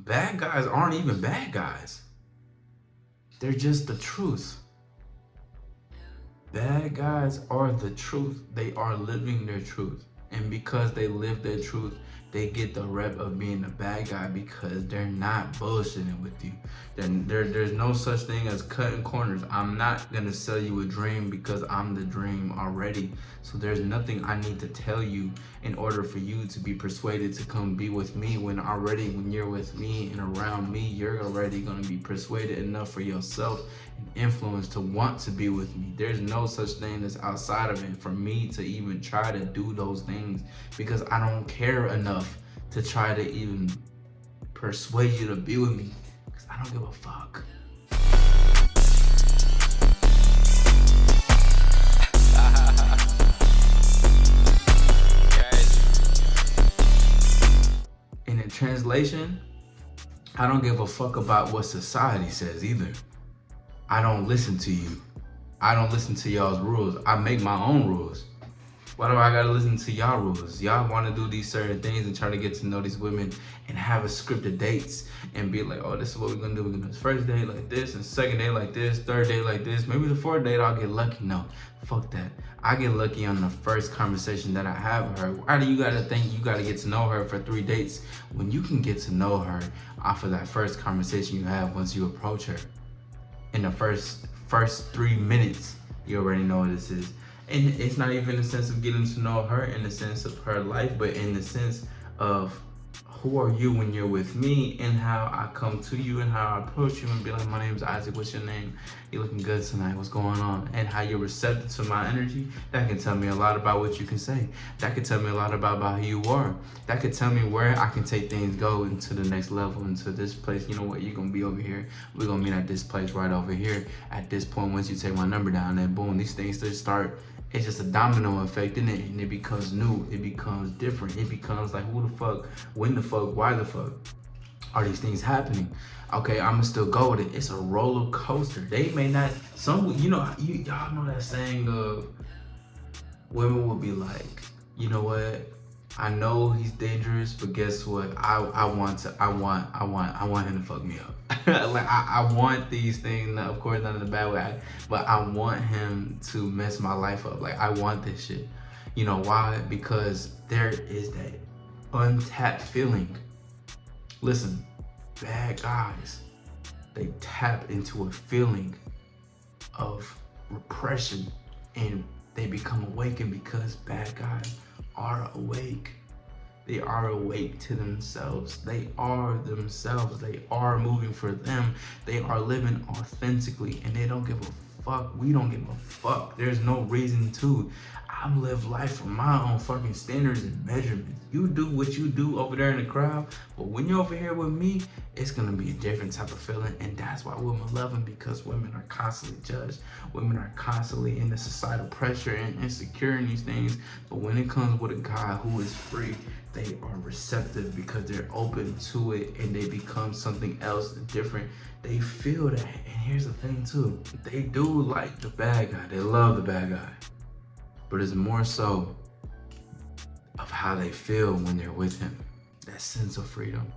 Bad guys aren't even bad guys. They're just the truth. Bad guys are the truth. They are living their truth. And because they live their truth, they get the rep of being a bad guy because they're not bullshitting with you. There's no such thing as cutting corners. I'm not gonna sell you a dream because I'm the dream already. So there's nothing I need to tell you in order for you to be persuaded to come be with me when you're with me and around me, you're already gonna be persuaded enough for yourself and influence to want to be with me. There's no such thing that's outside of it for me to even try to do those things because I don't care enough to try to even persuade you to be with me because I don't give a fuck. And in translation, I don't give a fuck about what society says either. I don't listen to you. I don't listen to y'all's rules. I make my own rules. Why do I gotta listen to y'all rules? Y'all wanna do these certain things and try to get to know these women and have a scripted dates and be like, oh, this is what we're gonna do. We're gonna do this first date like this, and second date like this, third date like this. Maybe the fourth date I'll get lucky. No, fuck that. I get lucky on the first conversation that I have with her. Why do you gotta think you gotta get to know her for 3 dates when you can get to know her off of that first conversation you have once you approach her? In the first 3 minutes, you already know what this is. And it's not even in the sense of getting to know her in the sense of her life, but in the sense of who are you when you're with me and how I come to you and how I approach you and be like, my name's Isaac, what's your name? You looking good tonight, what's going on? And how you're receptive to my energy, that can tell me a lot about what you can say. That can tell me a lot about who you are. That could tell me where I can take things go into the next level, into this place. You know what, you're gonna be over here. We're gonna meet at this place right over here. At this point, once you take my number down, then boom, these things just start. It's just a domino effect, isn't it? And it becomes new, it becomes different. It becomes like, who the fuck, when the fuck, why the fuck are these things happening? Okay, I'ma still go with it. It's a roller coaster. They may not, some, y'all know that saying of women will be like, you know what? I know he's dangerous, but guess what? I want him to fuck me up. Like I want these things, of course not in a bad way, but I want him to mess my life up. Like I want this shit. You know why? Because there is that untapped feeling. Listen, bad guys, they tap into a feeling of repression and they become awakened because bad guys are awake. They are awake to themselves. They are themselves. They are moving for them. They are living authentically and they don't give a fuck. We don't give a fuck. There's no reason to. I live life from my own fucking standards and measurements. You do what you do over there in the crowd, but when you're over here with me, it's gonna be a different type of feeling, and that's why women love them, because women are constantly judged. Women are constantly in the societal pressure and insecure in these things, but when it comes with a guy who is free, they are receptive because they're open to it and they become something else different. They feel that, and here's the thing too, they do like the bad guy, they love the bad guy. But it's more so of how they feel when they're with him. That sense of freedom.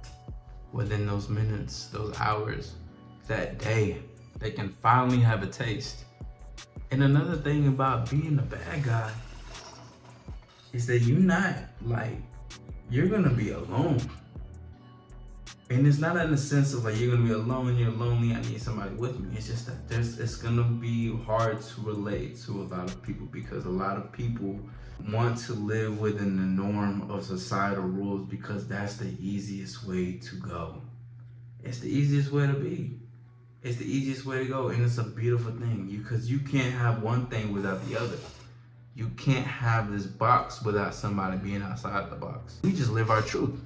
Within those minutes, those hours, that day, they can finally have a taste. And another thing about being a bad guy is that you're gonna be alone. And it's not in the sense of like you're gonna be alone, you're lonely, I need somebody with me. It's just that it's gonna be hard to relate to a lot of people because a lot of people want to live within the norm of societal rules because that's the easiest way to go. It's the easiest way to be. It's the easiest way to go, and it's a beautiful thing because you can't have one thing without the other. You can't have this box without somebody being outside the box. We just live our truth.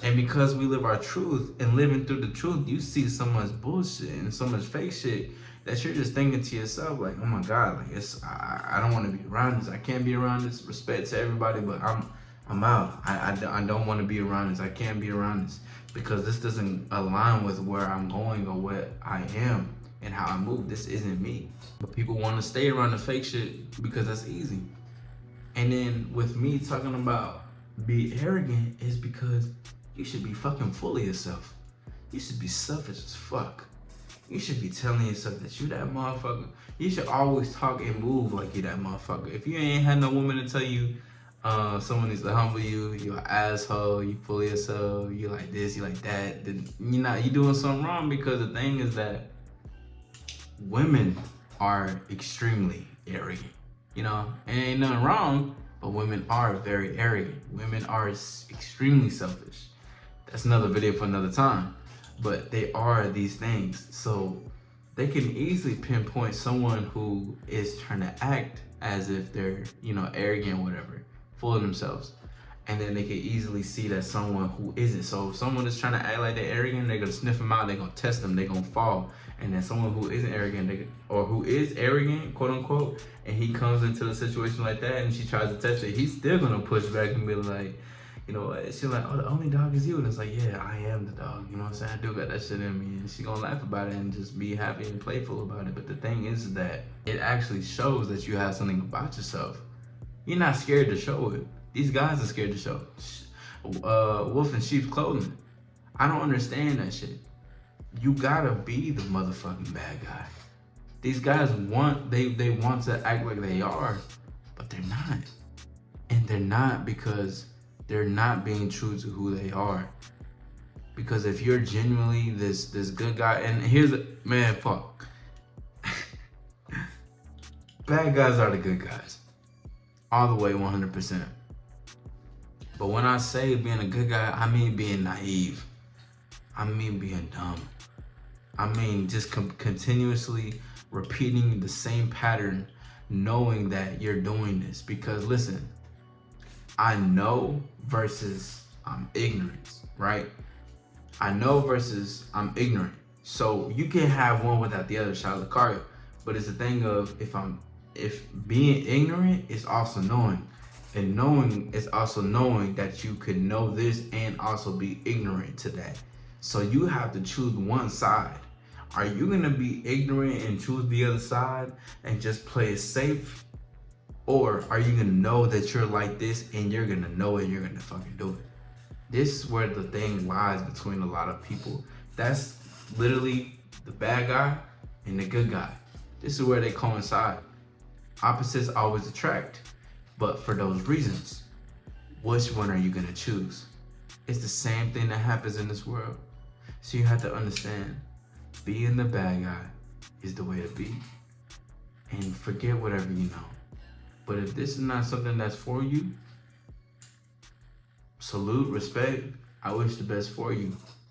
And because we live our truth and living through the truth, you see so much bullshit and so much fake shit that you're just thinking to yourself like, oh my God, like I don't want to be around this. I can't be around this. Respect to everybody, but I'm out. I don't want to be around this. I can't be around this because this doesn't align with where I'm going or what I am and how I move. This isn't me. But people want to stay around the fake shit because that's easy. And then with me talking about be arrogant is because You should be fucking full of yourself. You should be selfish as fuck. You should be telling yourself that you that motherfucker. You should always talk and move like you that motherfucker. If you ain't had no woman to tell you someone needs to humble you, you're an asshole, you full of yourself, you like this, you like that, then you doing something wrong, because the thing is that women are extremely arrogant. You know, and ain't nothing wrong, but women are very arrogant. Women are extremely selfish. That's another video for another time. But they are these things. So they can easily pinpoint someone who is trying to act as if they're, arrogant or whatever, full of themselves. And then they can easily see that someone who isn't. So if someone is trying to act like they're arrogant, they're gonna sniff them out, they're gonna test them, they're gonna fall. And then someone who isn't arrogant, or who is arrogant, quote unquote, and he comes into a situation like that and she tries to test it, he's still gonna push back and be like, she's like, oh, the only dog is you. And it's like, yeah, I am the dog. You know what I'm saying? I do got that shit in me. And she's gonna laugh about it and just be happy and playful about it. But the thing is that it actually shows that you have something about yourself. You're not scared to show it. These guys are scared to show wolf in sheep's clothing. I don't understand that shit. You gotta be the motherfucking bad guy. These guys they want to act like they are, but they're not. And they're not because they're not being true to who they are. Because if you're genuinely this good guy, and fuck. Bad guys are the good guys. All the way 100%. But when I say being a good guy, I mean being naive. I mean being dumb. I mean just continuously repeating the same pattern, knowing that you're doing this. Because listen, I know versus I'm ignorant, right? I know versus I'm ignorant. So you can have one without the other, shot of the car. But it's the thing of if being ignorant is also knowing. And knowing is also knowing that you could know this and also be ignorant to that. So you have to choose one side. Are you gonna be ignorant and choose the other side and just play it safe? Or are you gonna know that you're like this and you're gonna know it and you're gonna fucking do it? This is where the thing lies between a lot of people. That's literally the bad guy and the good guy. This is where they coincide. Opposites always attract. But for those reasons, which one are you gonna choose? It's the same thing that happens in this world. So you have to understand, being the bad guy is the way to be. And forget whatever you know. But if this is not something that's for you, salute, respect, I wish the best for you.